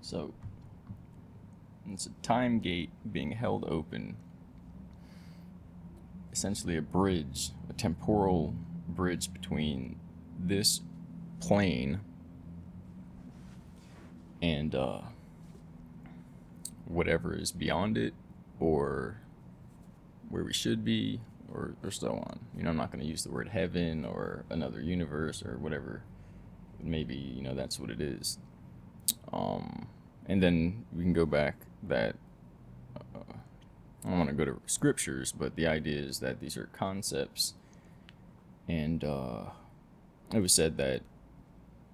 So it's a time gate being held open, essentially a bridge, a temporal bridge between this plane and whatever is beyond it, or where we should be, or so on. I'm not going to use the word heaven or another universe or whatever. Maybe, that's what it is. And then we can go back that I don't want to go to scriptures, but the idea is that these are concepts, and it was said that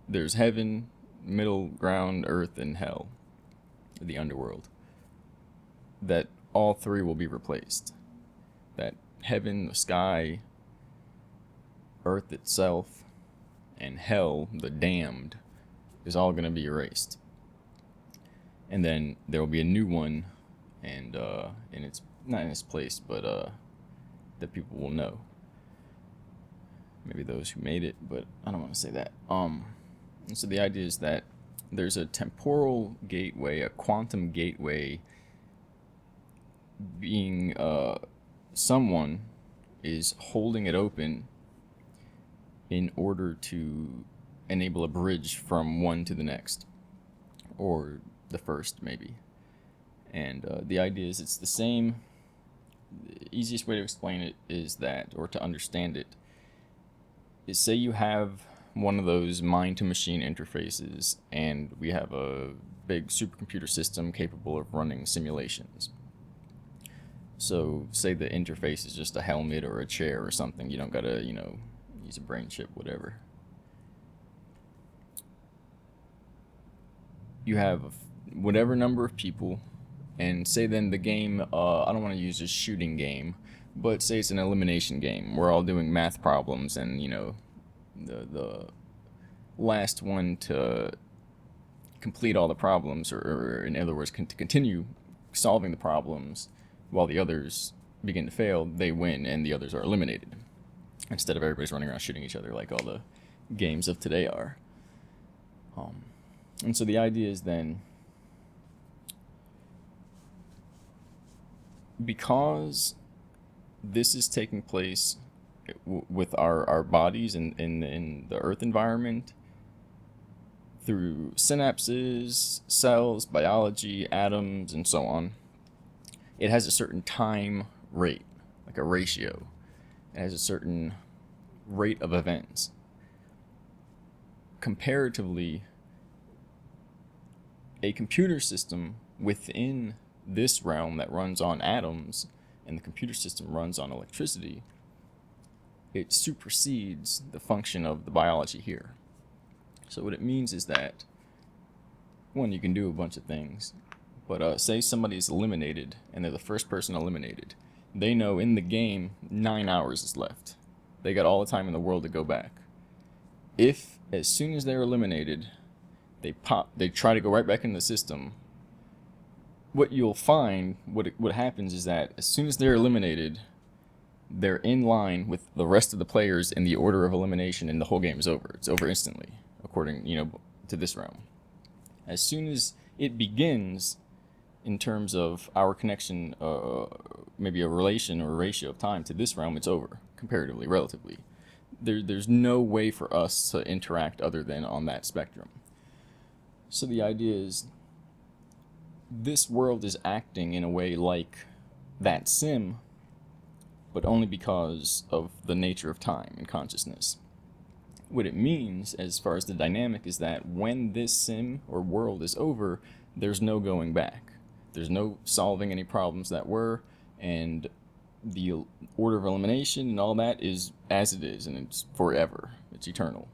there's heaven, middle ground, earth, and hell, the underworld. That all three will be replaced. That heaven, the sky, earth itself, and hell, the damned, is all going to be erased. And then there will be a new one, and it's not in its place, but that people will know. Maybe those who made it, but I don't want to say that. And so the idea is that there's a temporal gateway, a quantum gateway, being someone is holding it open in order to enable a bridge from one to the next, or the first maybe. And the idea is it's the same. The easiest way to explain it is that, or to understand it, is say you have one of those mind-to-machine interfaces, and we have a big supercomputer system capable of running simulations. So say the interface is just a helmet or a chair or something. You don't gotta, use a brain chip, whatever. You have whatever number of people, and say then the game, I don't want to use a shooting game, but say it's an elimination game. We're all doing math problems, and the last one to complete all the problems, or in other words, to continue solving the problems while the others begin to fail, they win and the others are eliminated. Instead of everybody's running around shooting each other like all the games of today are. And so the idea is then, because this is taking place with our bodies in the Earth environment, through synapses, cells, biology, atoms, and so on, it has a certain time rate, like a ratio. It has a certain rate of events. Comparatively, a computer system within this realm that runs on atoms, and the computer system runs on electricity, it supersedes the function of the biology here. So what it means is that, one, you can do a bunch of things, but say somebody's eliminated, and they're the first person eliminated. They know in the game 9 hours is left. They got all the time in the world to go back. If, as soon as they're eliminated, they try to go right back in the system, what you'll find, what happens is that as soon as they're eliminated, they're in line with the rest of the players in the order of elimination, and the whole game is over. It's over instantly, according to this realm. As soon as it begins, in terms of our connection, maybe a relation or a ratio of time to this realm, it's over, comparatively, relatively. There's no way for us to interact other than on that spectrum. So the idea is, this world is acting in a way like that sim, but only because of the nature of time and consciousness. What it means, as far as the dynamic, is that when this sim or world is over, there's no going back. There's no solving any problems that were, and the order of elimination and all that is as it is, and it's forever. It's eternal.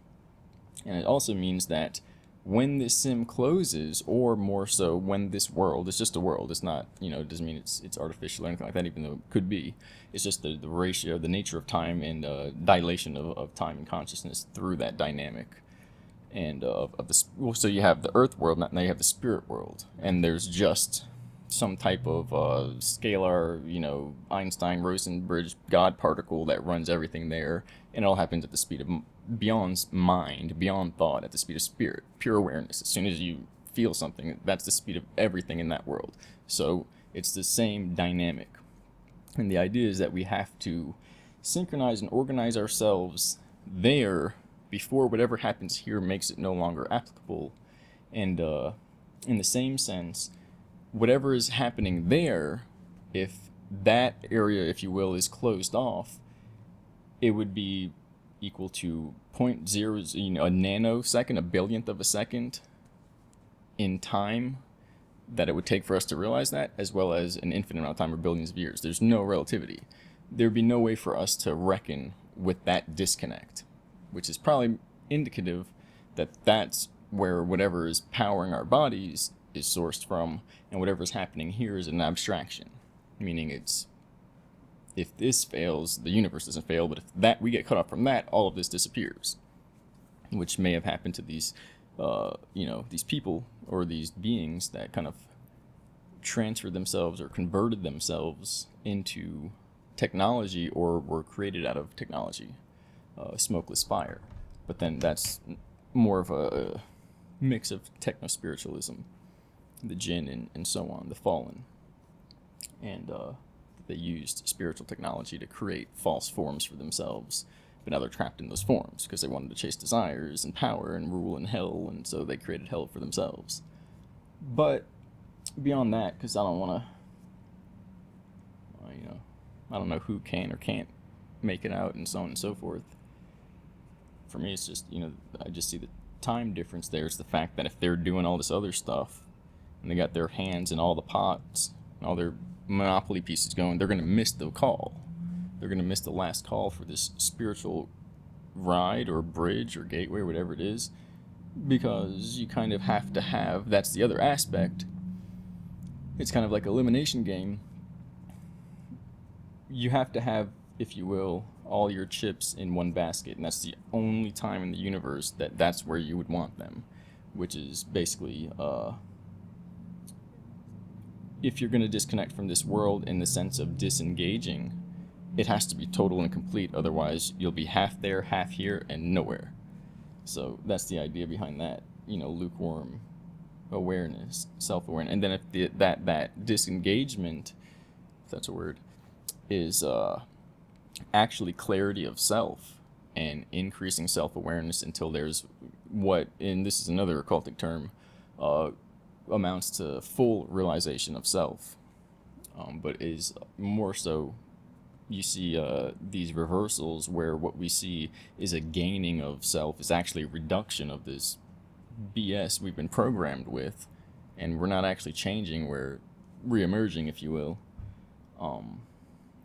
And it also means that when this sim closes, or more so, when this world, it's just a world, it's not, it doesn't mean it's artificial or anything like that, even though it could be. It's just the ratio, the nature of time, and dilation of time and consciousness through that dynamic. And so you have the earth world, now you have the spirit world, and there's just some type of scalar, Einstein-Rosen-Bridge God particle that runs everything there, and it all happens at the speed of beyond mind, beyond thought, at the speed of spirit, pure awareness. As soon as you feel something. That's the speed of everything in that world. So it's the same dynamic. And the idea is that we have to synchronize and organize ourselves there before whatever happens here makes it no longer applicable. And in the same sense, whatever is happening there, if that area, if you will, is closed off, it would be equal to 0.0, a nanosecond, a billionth of a second in time that it would take for us to realize that, as well as an infinite amount of time or billions of years. There's no relativity. There'd be no way for us to reckon with that disconnect, which is probably indicative that that's where whatever is powering our bodies is sourced from, and whatever is happening here is an abstraction, meaning it's, if this fails, the universe doesn't fail, but if that we get cut off from that, all of this disappears, which may have happened to these these people or these beings that kind of transferred themselves or converted themselves into technology or were created out of technology, smokeless fire. But then that's more of a mix of techno-spiritualism, the jinn and so on, the fallen. And they used spiritual technology to create false forms for themselves. But now they're trapped in those forms because they wanted to chase desires and power and rule in hell, and so they created hell for themselves. But beyond that, because I don't want to, I don't know who can or can't make it out and so on and so forth. For me, it's just, I just see the time difference there. It's the fact that if they're doing all this other stuff and they got their hands in all the pots and all their monopoly pieces going, they're going to miss the call. They're going to miss the last call for this spiritual ride or bridge or gateway or whatever it is, because you kind of have to have, that's the other aspect. It's kind of like an elimination game. You have to have, if you will, all your chips in one basket, and that's the only time in the universe that that's where you would want them, which is basically if you're going to disconnect from this world in the sense of disengaging, it has to be total and complete, otherwise you'll be half there, half here, and nowhere. So that's the idea behind that, lukewarm awareness, self-awareness. And then if that disengagement, if that's a word, is actually clarity of self and increasing self-awareness until there's what, and this is another occultic term, amounts to full realization of self, but is more so, you see these reversals where what we see is a gaining of self is actually a reduction of this BS we've been programmed with, and we're not actually changing, we're re-emerging, if you will.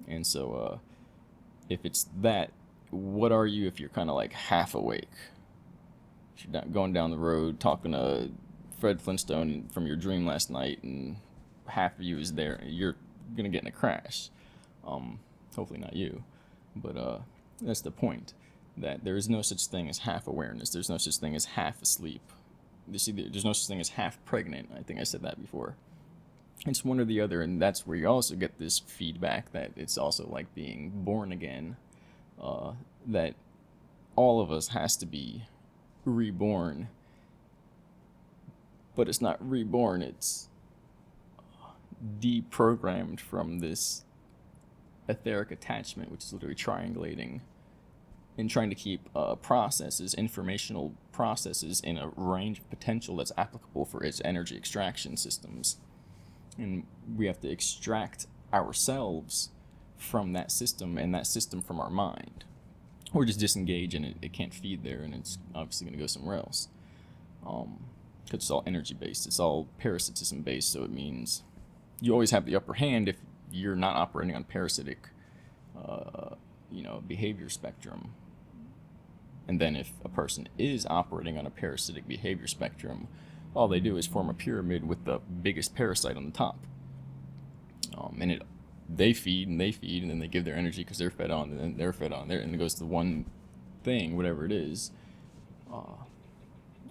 And so if it's that, what are you if you're kind of like half awake? If you're going down the road talking to Fred Flintstone from your dream last night and half of you is there, you're going to get in a crash. Hopefully not you, but that's the point, that there is no such thing as half awareness. There's no such thing as half asleep. There's no such thing as half pregnant. I think I said that before. It's one or the other, and that's where you also get this feedback that it's also like being born again, that all of us has to be reborn, but it's not reborn, it's deprogrammed from this etheric attachment, which is literally triangulating and trying to keep informational processes in a range of potential that's applicable for its energy extraction systems. And we have to extract ourselves from that system, and that system from our mind, or just disengage, and it can't feed there, and it's obviously going to go somewhere else, because it's all energy based, it's all parasitism based. So it means you always have the upper hand if you're not operating on parasitic behavior spectrum. And then if a person is operating on a parasitic behavior spectrum, all they do is form a pyramid with the biggest parasite on the top. And they feed, and then they give their energy because they're fed on, and then they're fed on there, and it goes to one thing, whatever it is,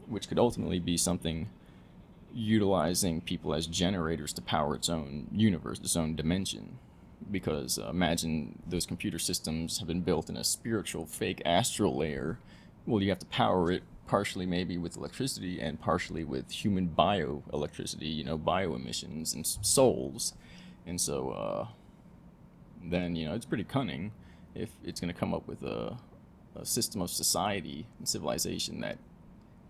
which could ultimately be something utilizing people as generators to power its own universe, its own dimension. Because imagine those computer systems have been built in a spiritual, fake astral layer. Well, you have to power it partially maybe with electricity and partially with human bioelectricity, bioemissions and souls. And so then, it's pretty cunning if it's going to come up with a system of society and civilization that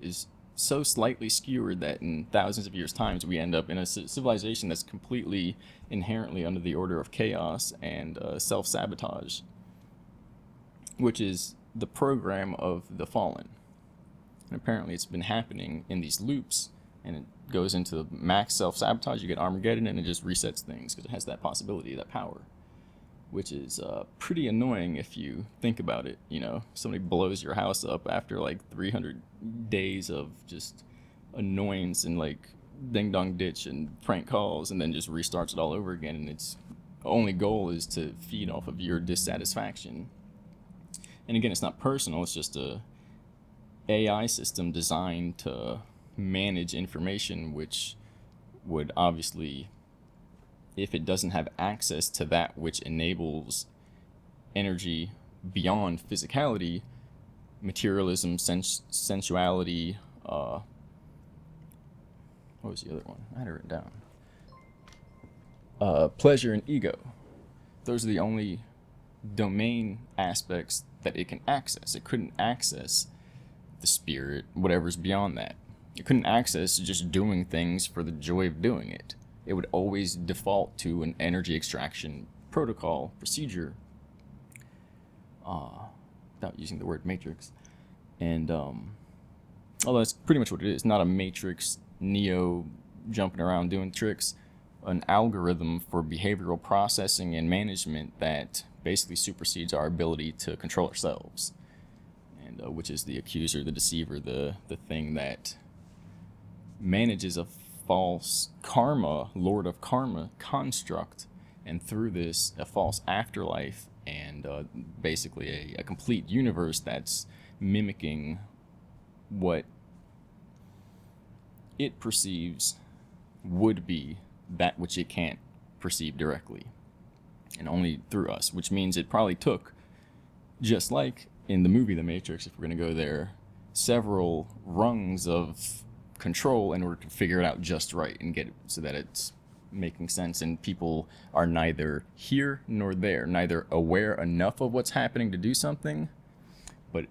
is so slightly skewered that in thousands of years' times we end up in a civilization that's completely inherently under the order of chaos and self-sabotage, which is the program of the fallen. And apparently it's been happening in these loops, and it goes into max self-sabotage. You get Armageddon, and it just resets things because it has that possibility, that power, which is pretty annoying if you think about it. Somebody blows your house up after like 300 days of just annoyance and like ding dong ditch and prank calls, and then just restarts it all over again, and its only goal is to feed off of your dissatisfaction. And again, it's not personal, it's just a AI system designed to manage information, which would obviously, if it doesn't have access to that which enables energy beyond physicality, materialism, sensuality, what was the other one? I had it written down. Pleasure and ego. Those are the only domain aspects that it can access. It couldn't access the spirit, whatever's beyond that. It couldn't access just doing things for the joy of doing it. It would always default to an energy extraction protocol, procedure, without using the word matrix. And although that's pretty much what it is, not a matrix, Neo jumping around doing tricks, an algorithm for behavioral processing and management that basically supersedes our ability to control ourselves, and which is the accuser, the deceiver, the thing that manages a false karma, lord of karma construct, and through this a false afterlife, and basically a complete universe that's mimicking what it perceives would be that which it can't perceive directly, and only through us, which means it probably took, just like in the movie The Matrix, if we're going to go there, several rungs of control in order to figure it out just right and get it so that it's making sense and people are neither here nor there, neither aware enough of what's happening to do something, but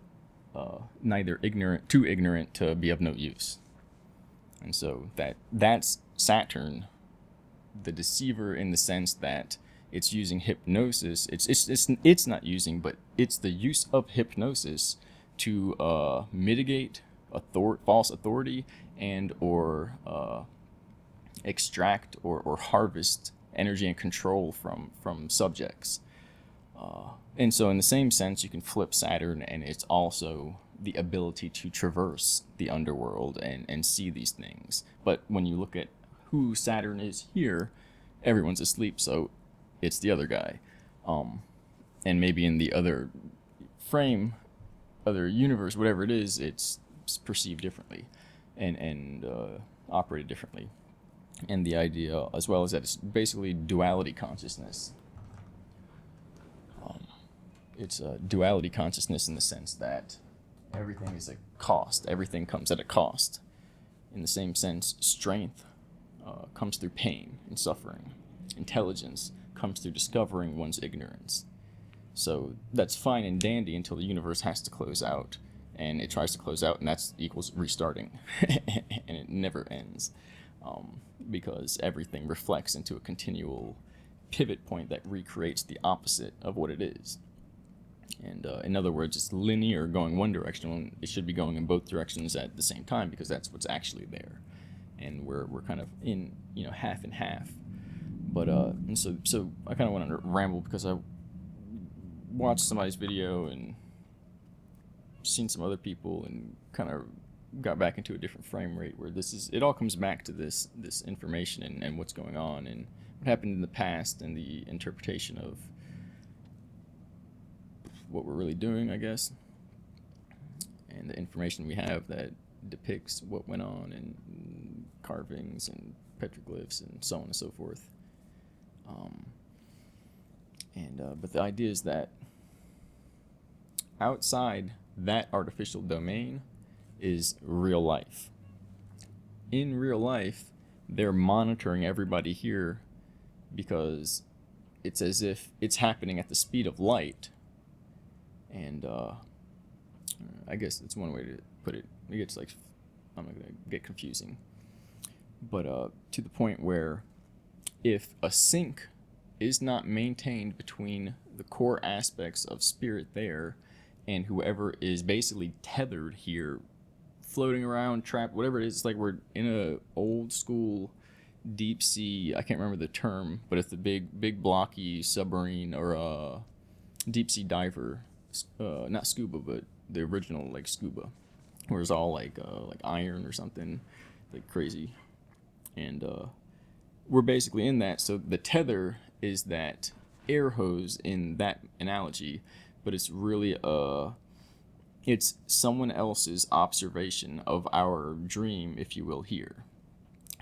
neither too ignorant to be of no use. And so that's Saturn, the deceiver, in the sense that it's using hypnosis. It's not using, but it's the use of hypnosis to mitigate false authority and or extract or harvest energy and control from subjects. And so in the same sense, you can flip Saturn, and it's also the ability to traverse the underworld and see these things. But when you look at who Saturn is here, everyone's asleep, so it's the other guy. And maybe in the other frame, other universe, whatever it is, it's perceived differently and operated differently. And the idea as well is that it's basically duality consciousness. It's a duality consciousness in the sense that everything is a cost. Everything comes at a cost. In the same sense, strength comes through pain and suffering. Intelligence comes through discovering one's ignorance. So that's fine and dandy until the universe has to close out, and it tries to close out, and that's equals restarting, and it never ends, because everything reflects into a continual pivot point that recreates the opposite of what it is. And in other words, it's linear, going one direction when it should be going in both directions at the same time, because that's what's actually there. And we're kind of in, half and half. But and so I kind of went on a ramble because I watched somebody's video and seen some other people and kind of got back into a different frame rate where it all comes back to this information and what's going on and what happened in the past and the interpretation of what we're really doing, I guess, and the information we have that depicts what went on in carvings and petroglyphs and so on and so forth. But the idea is that outside that artificial domain, is real life. In real life, they're monitoring everybody here because it's as if it's happening at the speed of light. And I guess it's one way to put it. It gets like, I'm not gonna get confusing, but to the point where if a sync is not maintained between the core aspects of spirit there and whoever is basically tethered here, floating around, trapped, whatever it is, it's like we're in a old school deep sea, I can't remember the term, but it's the big blocky submarine or deep sea diver, not scuba, but the original like scuba, where it's all like iron or something, like crazy, and we're basically in that. So the tether is that air hose in that analogy, but it's really it's someone else's observation of our dream, if you will, here,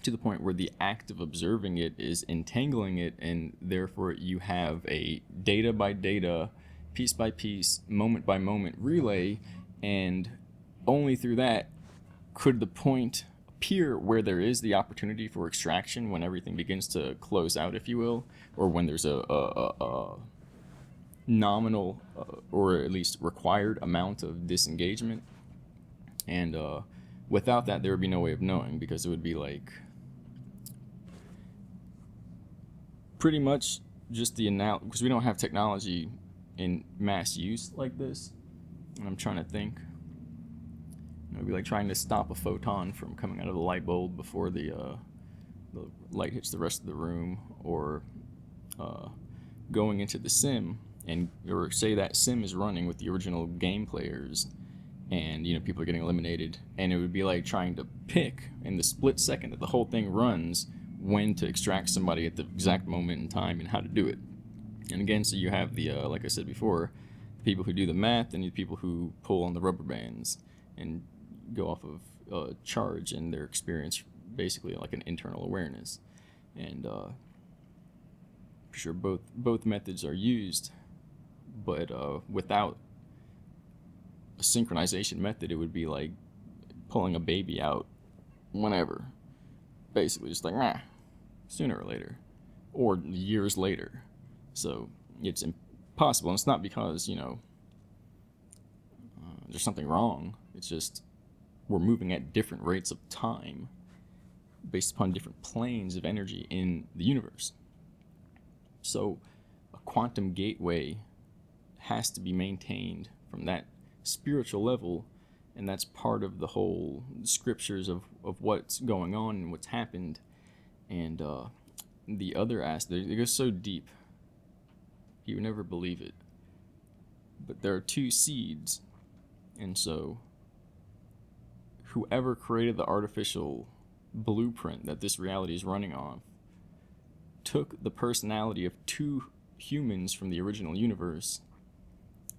to the point where the act of observing it is entangling it, and therefore you have a data by data, piece by piece, moment by moment relay, and only through that could the point appear where there is the opportunity for extraction, when everything begins to close out, if you will, or when there's a nominal or at least required amount of disengagement. And without that, there would be no way of knowing, because it would be like pretty much just the because we don't have technology in mass use like this. And I'm trying to think. It would be like trying to stop a photon from coming out of the light bulb before the light hits the rest of the room, or going into the sim, and or say that sim is running with the original game players, and people are getting eliminated, and it would be like trying to pick in the split second that the whole thing runs when to extract somebody at the exact moment in time and how to do it. And again, so you have the like I said before, the people who do the math and the people who pull on the rubber bands and go off of charge and their experience, basically like an internal awareness. And for sure both methods are used, but without a synchronization method, it would be like pulling a baby out whenever, basically just like sooner or later, or years later. So it's impossible, and it's not because there's something wrong. It's just we're moving at different rates of time based upon different planes of energy in the universe. So a quantum gateway has to be maintained from that spiritual level, and that's part of the whole scriptures of what's going on and what's happened. And the other aspect, it goes so deep, you would never believe it. But there are two seeds, and so whoever created the artificial blueprint that this reality is running on took the personality of two humans from the original universe,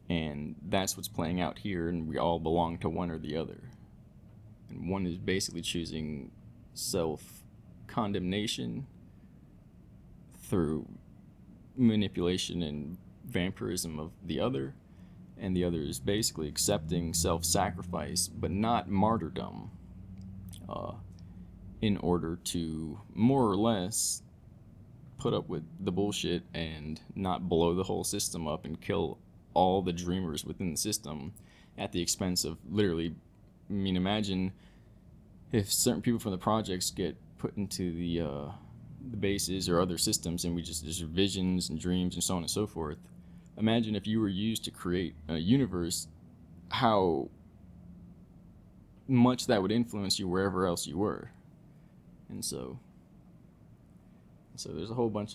and that's what's playing out here, and we all belong to one or the other. And one is basically choosing self-condemnation through manipulation and vampirism of the other, and the other is basically accepting self-sacrifice, but not martyrdom, in order to more or less put up with the bullshit and not blow the whole system up and kill all the dreamers within the system at the expense of literally, imagine if certain people from the projects get put into the bases or other systems, and there's visions and dreams and so on and so forth. Imagine if you were used to create a universe, how much that would influence you wherever else you were. And so there's a whole bunch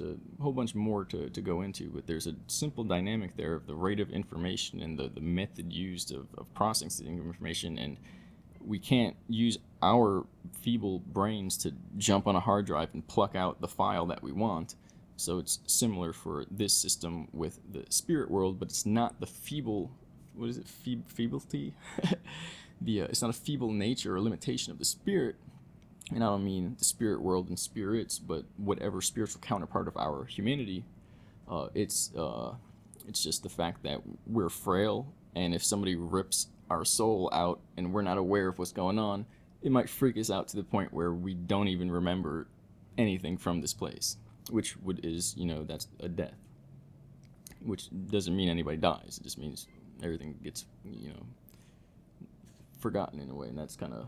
more to go into, but there's a simple dynamic there of the rate of information and the method used of processing information, and we can't use our feeble brains to jump on a hard drive and pluck out the file that we want. So it's similar for this system with the spirit world, but it's not the feeble, what is it, feeblety? It's not a feeble nature or limitation of the spirit. And I don't mean the spirit world and spirits, but whatever spiritual counterpart of our humanity. It's just the fact that we're frail, and if somebody rips our soul out and we're not aware of what's going on, it might freak us out to the point where we don't even remember anything from this place, which is, that's a death. Which doesn't mean anybody dies. It just means everything gets, forgotten in a way, and that's kind of,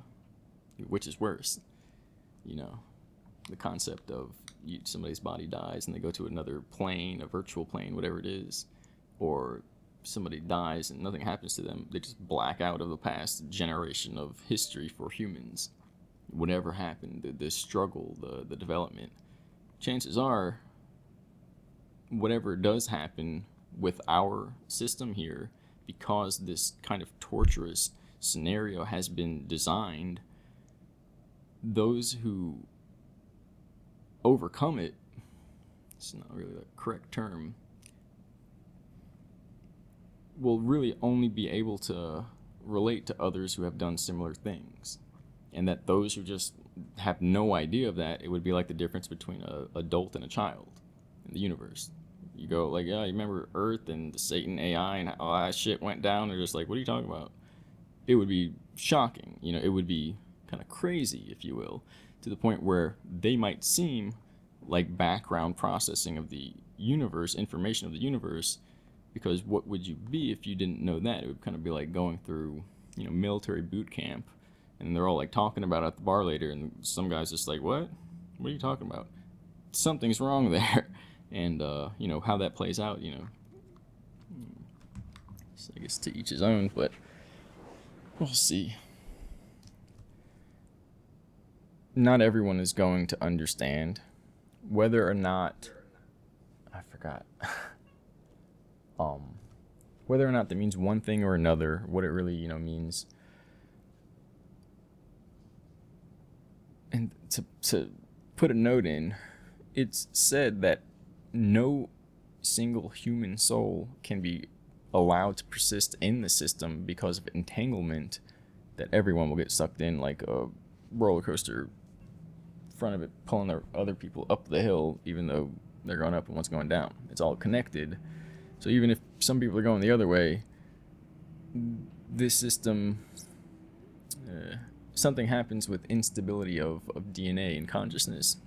which is worse. The concept of somebody's body dies and they go to another plane, a virtual plane, whatever it is, or somebody dies and nothing happens to them. They just black out of the past generation of history for humans. Whatever happened, the struggle, the development. Chances are, whatever does happen with our system here, because this kind of torturous scenario has been designed, those who overcome it, it's not really the correct term, will really only be able to relate to others who have done similar things. And that those who just have no idea of that, it would be like the difference between an adult and a child in the universe. You go like, yeah, you remember Earth and the Satan AI and all that shit went down? They're just like, what are you talking about? It would be shocking. It would be kind of crazy, if you will, to the point where they might seem like background processing of the universe, information of the universe, because what would you be if you didn't know that? It would kind of be like going through, military boot camp, and they're all like talking about it at the bar later, and some guy's just like, what are you talking about? Something's wrong there. And, how that plays out, so I guess to each his own, but we'll see. Not everyone is going to understand whether or not, I forgot, whether or not that means one thing or another, what it really, means. And to put a note in, it's said that no single human soul can be allowed to persist in the system because of entanglement, that everyone will get sucked in like a roller coaster, front of it pulling their other people up the hill, even though they're going up and one's going down. It's all connected. So even if some people are going the other way, this system, something happens with instability of DNA and consciousness.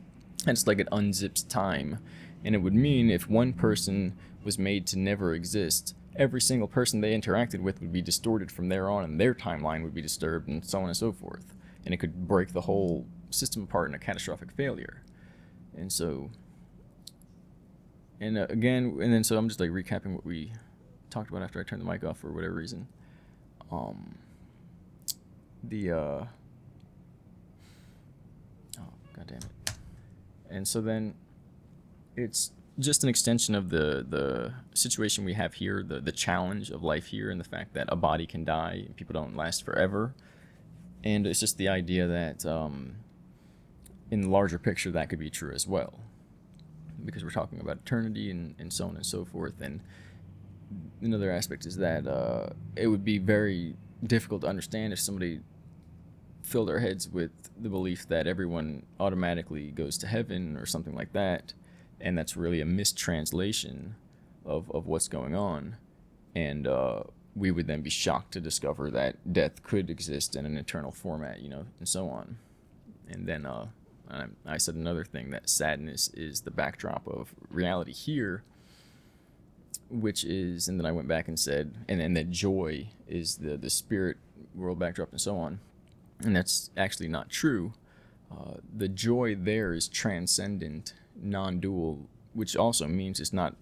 And it's like it unzips time. And it would mean if one person was made to never exist, every single person they interacted with would be distorted from there on, and their timeline would be disturbed, and so on and so forth. And it could break the whole system apart in a catastrophic failure. And so, and so I'm just like recapping what we talked about after I turned the mic off for whatever reason. Oh, god damn it. And so then it's just an extension of the situation we have here, the challenge of life here, and the fact that a body can die and people don't last forever. And it's just the idea that in the larger picture that could be true as well, because we're talking about eternity and so on and so forth. And another aspect is that it would be very difficult to understand if somebody filled their heads with the belief that everyone automatically goes to heaven or something like that, and that's really a mistranslation of what's going on. And we would then be shocked to discover that death could exist in an eternal format, and so on. And then I said another thing, that sadness is the backdrop of reality here, which is, and then I went back and said, and that joy is the spirit world backdrop and so on. And that's actually not true. The joy there is transcendent, non-dual, which also means it's not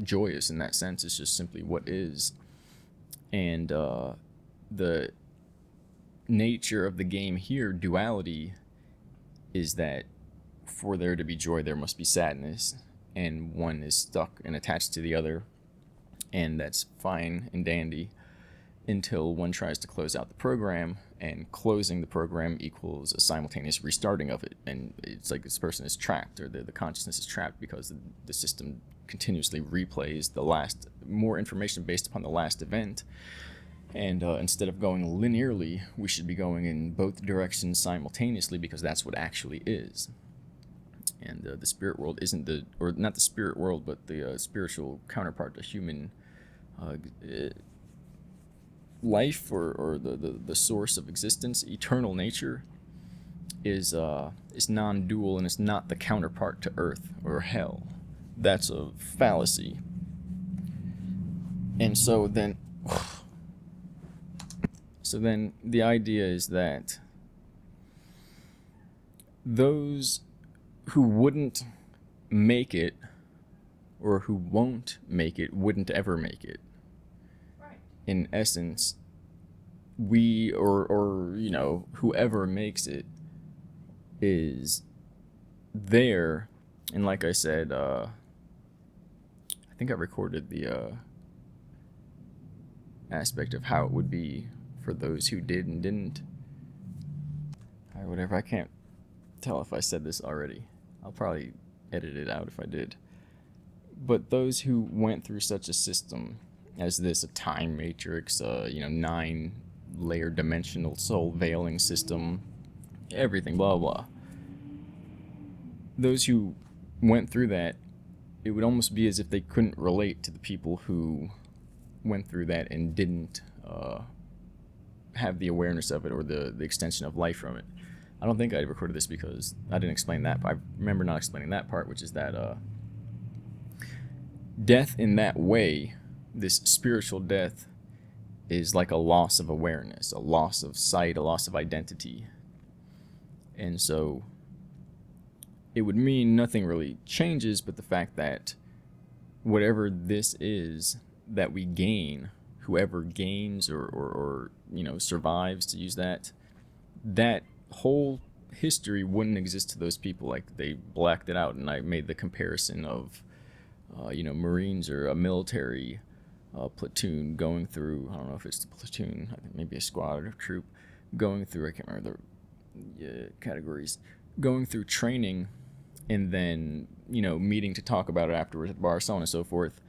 joyous in that sense. It's just simply what is. And the nature of the game here, duality, is that for there to be joy, there must be sadness, and one is stuck and attached to the other, and that's fine and dandy until one tries to close out the program, and closing the program equals a simultaneous restarting of it. And it's like this person is trapped, or the consciousness is trapped, because the system continuously replays more information based upon the last event. And instead of going linearly, we should be going in both directions simultaneously, because that's what actually is. And the spirit world isn't not the spirit world, but the spiritual counterpart to human life or the source of existence, eternal nature, is non-dual, and it's not the counterpart to Earth or Hell. That's a fallacy. And so then the idea is that those who wouldn't make it or who won't make it wouldn't ever make it. Right. In essence, we or you know, whoever makes it is there. And like I said, I think I recorded the aspect of how it would be for those who did and didn't. Or whatever, I can't tell if I said this already. I'll probably edit it out if I did. But those who went through such a system as this, a time matrix, 9-layer dimensional soul veiling system, everything, blah, blah. Those who went through that, it would almost be as if they couldn't relate to the people who went through that and didn't have the awareness of it or the extension of life from it. I don't think I recorded this because I didn't explain that. I remember not explaining that part, which is that death in that way, this spiritual death, is like a loss of awareness, a loss of sight, a loss of identity. And so it would mean nothing really changes, but the fact that whatever this is that we gain, whoever gains or survives, to use that whole history wouldn't exist to those people. Like, they blacked it out. And I made the comparison of Marines or a military platoon going through, I don't know if it's the platoon, I think maybe a squad or troop, going through, I can't remember the categories, going through training, and then meeting to talk about it afterwards at the bar, so on and so forth.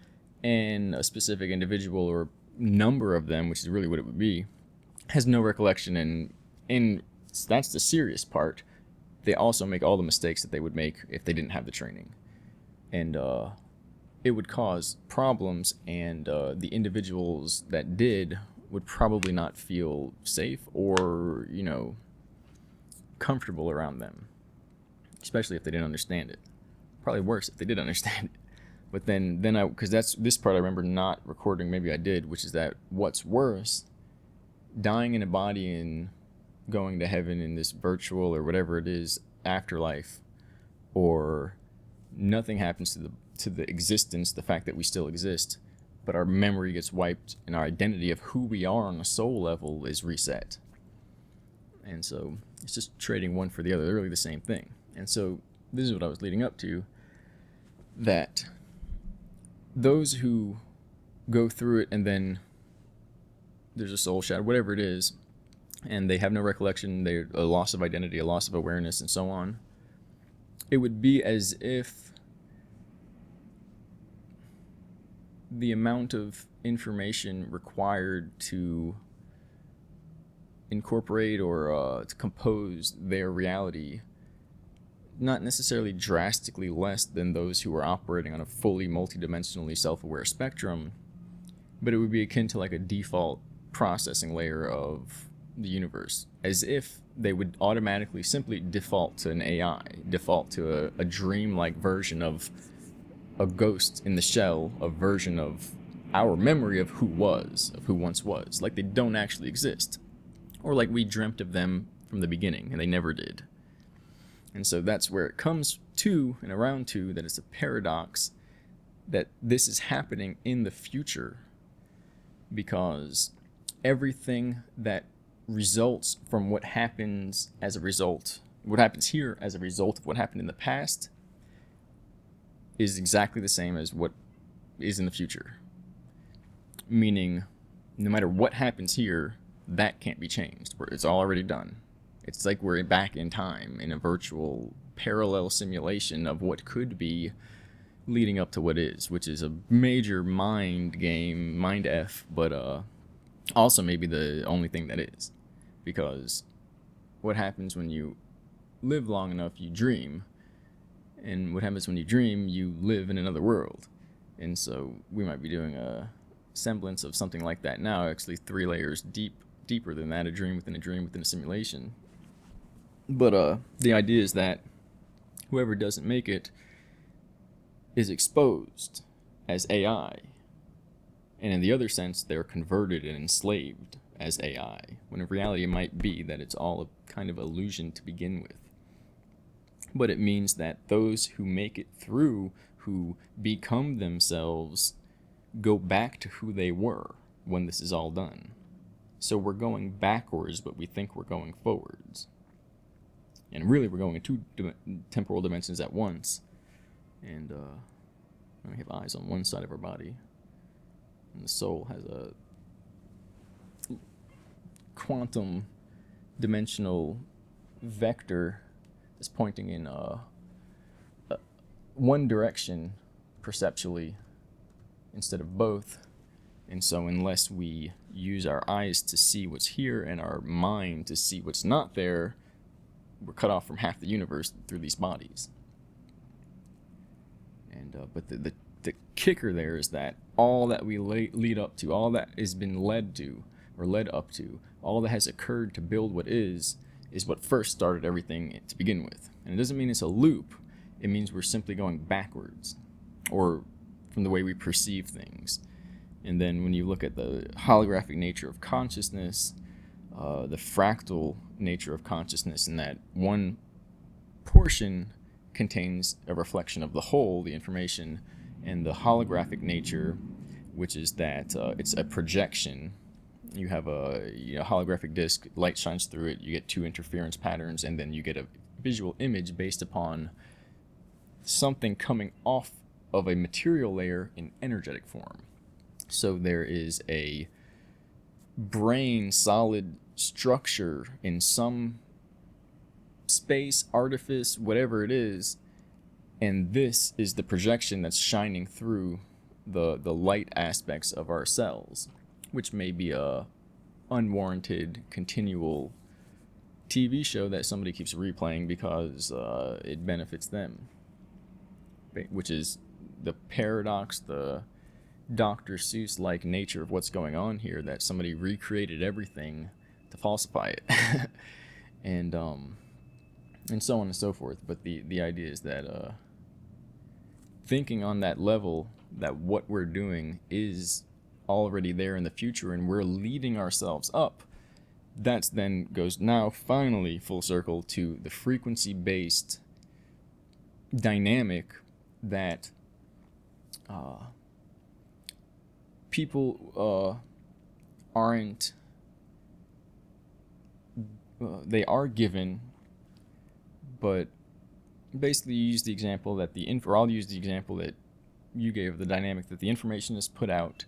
And a specific individual or number of them, which is really what it would be, has no recollection, and that's the serious part. They also make all the mistakes that they would make if they didn't have the training, and it would cause problems, and the individuals that did would probably not feel safe or comfortable around them, especially if they didn't understand it. Probably worse if they did understand it. But then because that's this part I remember not recording, maybe I did, which is that what's worse, dying in a body and going to heaven in this virtual or whatever it is afterlife, or nothing happens to the existence, the fact that we still exist, but our memory gets wiped and our identity of who we are on a soul level is reset. And so it's just trading one for the other. They're really the same thing. And so this is what I was leading up to, that those who go through it and then there's a soul shadow, whatever it is, and they have no recollection, they're a loss of identity, a loss of awareness, and so on, it would be as if the amount of information required to incorporate or to compose their reality, not necessarily drastically less than those who are operating on a fully multidimensionally self-aware spectrum, but it would be akin to like a default processing layer of the universe, as if they would automatically simply default to an AI, default to a dream-like version of a ghost in the shell, a version of our memory of who once was, like they don't actually exist, or like we dreamt of them from the beginning and they never did. And so that's where it comes to and around to that it's a paradox that this is happening in the future, because everything that results from what happens as a result, what happens here as a result of what happened in the past, is exactly the same as what is in the future. Meaning, no matter what happens here, that can't be changed. It's already done. It's like we're back in time in a virtual parallel simulation of what could be leading up to what is, which is a major mind game, mind F, but also maybe the only thing that is. Because what happens when you live long enough, you dream. And what happens when you dream, you live in another world. And so we might be doing a semblance of something like that now, actually 3 layers deeper than that, a dream within a dream within a simulation. But the idea is that whoever doesn't make it is exposed as AI. And in the other sense, they're converted and enslaved as AI, when in reality it might be that it's all a kind of illusion to begin with. But it means that those who make it through, who become themselves, go back to who they were when this is all done. So we're going backwards, but we think we're going forwards. And really we're going in 2 temporal dimensions at once. And we have eyes on one side of our body. And the soul has a quantum dimensional vector that's pointing in one direction perceptually instead of both. And so unless we use our eyes to see what's here and our mind to see what's not there, we're cut off from half the universe through these bodies. And but the kicker there is that all that we lead up to, all that has been led to or led up to, all that has occurred to build what is what first started everything to begin with. And it doesn't mean it's a loop. It means we're simply going backwards, or from the way we perceive things. And then when you look at the holographic nature of consciousness, the fractal nature of consciousness, in that one portion contains a reflection of the whole, the information, and the holographic nature, which is that it's a projection. You have a holographic disc, light shines through it, you get 2 interference patterns, and then you get a visual image based upon something coming off of a material layer in energetic form. So there is a brain solid structure in some space, artifice, whatever it is, and this is the projection that's shining through the light aspects of our cells, which may be a unwarranted continual TV show that somebody keeps replaying because it benefits them, which is the paradox, the Dr. Seuss-like nature of what's going on here, that somebody recreated everything to falsify it. and so on and so forth. But the idea is that thinking on that level, that what we're doing is already there in the future and we're leading ourselves up, that then goes now finally full circle to the frequency-based dynamic that people aren't, they are given, but basically you use the example that I'll use the example that you gave, the dynamic that the information is put out,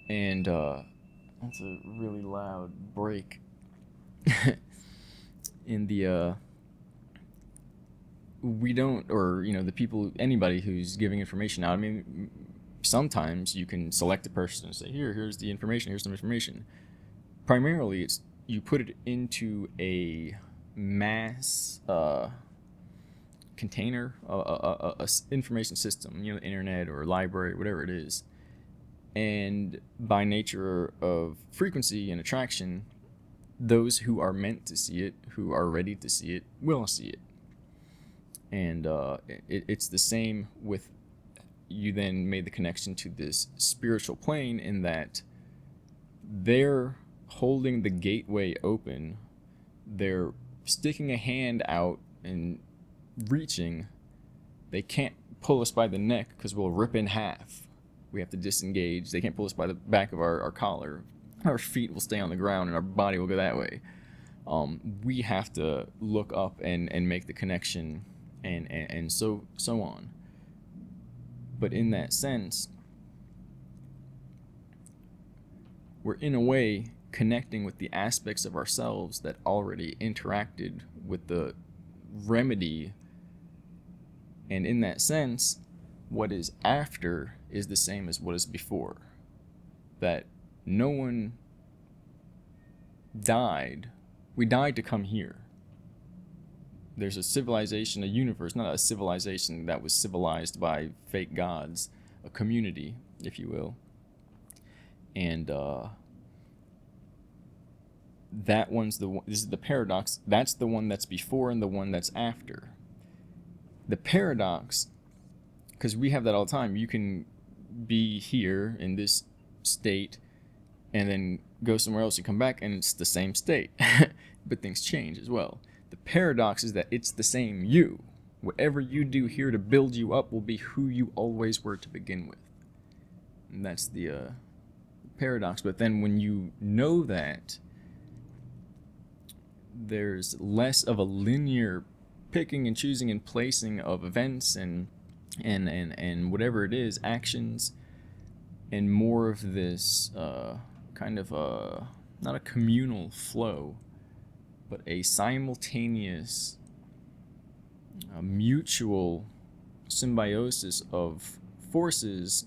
and that's a really loud break in the we don't, or the people, anybody who's giving information out, I mean, sometimes you can select a person and say, here's the information, here's some information. Primarily it's you put it into a mass container, a information system, internet or library, whatever it is. And by nature of frequency and attraction, those who are meant to see it, who are ready to see it, will see it. And it's the same with, you then made the connection to this spiritual plane, in that they're holding the gateway open, they're sticking a hand out and reaching. They can't pull us by the neck because we'll rip in half. We have to disengage. They can't pull us by the back of our collar. Our feet will stay on the ground and our body will go that way. We have to look up and make the connection, and so on. But in that sense, we're in a way connecting with the aspects of ourselves that already interacted with the remedy. And in that sense, what is after is the same as what is before. That no one died. We died to come here. There's a civilization, a universe, not a civilization that was civilized by fake gods, a community, if you will, And that one's this is the paradox. That's the one that's before and the one that's after. The paradox, because we have that all the time. You can be here in this state and then go somewhere else and come back and it's the same state. But things change as well. The paradox is that it's the same you. Whatever you do here to build you up will be who you always were to begin with. And that's the paradox. But then when you know that, there's less of a linear picking and choosing and placing of events and whatever it is, actions, and more of this kind of not a communal flow, but a simultaneous mutual symbiosis of forces,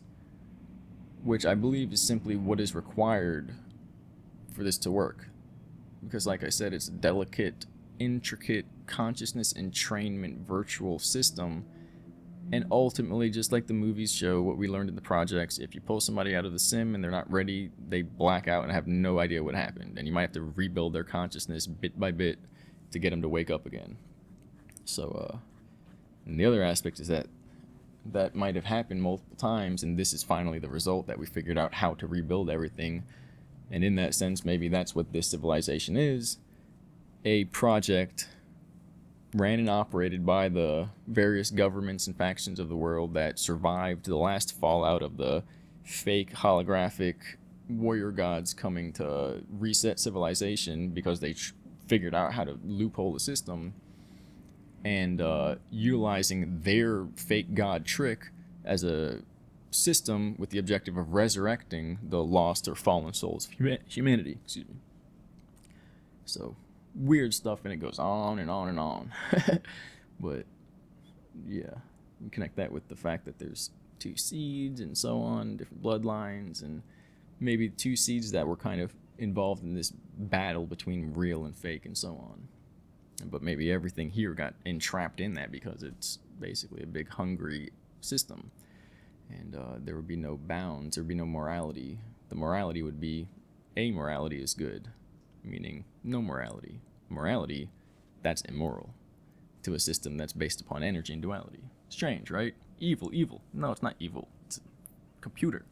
which I believe is simply what is required for this to work. Because like I said, it's a delicate, intricate consciousness entrainment virtual system. And ultimately, just like the movies show, what we learned in the projects, if you pull somebody out of the sim and they're not ready, they black out and have no idea what happened. And you might have to rebuild their consciousness bit by bit to get them to wake up again. So, and the other aspect is that might have happened multiple times, and this is finally the result that we figured out how to rebuild everything. And in that sense, maybe that's what this civilization is. A project ran and operated by the various governments and factions of the world that survived the last fallout of the fake holographic warrior gods coming to reset civilization because they figured out how to loophole the system, and utilizing their fake god trick as a system with the objective of resurrecting the lost or fallen souls of humanity. Excuse me. So weird stuff, and it goes on and on and on. But yeah, you connect that with the fact that there's two seeds and so on, different bloodlines, and maybe two seeds that were kind of involved in this battle between real and fake and so on. But maybe everything here got entrapped in that because it's basically a big hungry system, and there would be no bounds, there would be no morality. The morality would be amorality is good, meaning no morality. Morality, that's immoral to a system that's based upon energy and duality. Strange, right? Evil. No, it's not evil. It's a computer.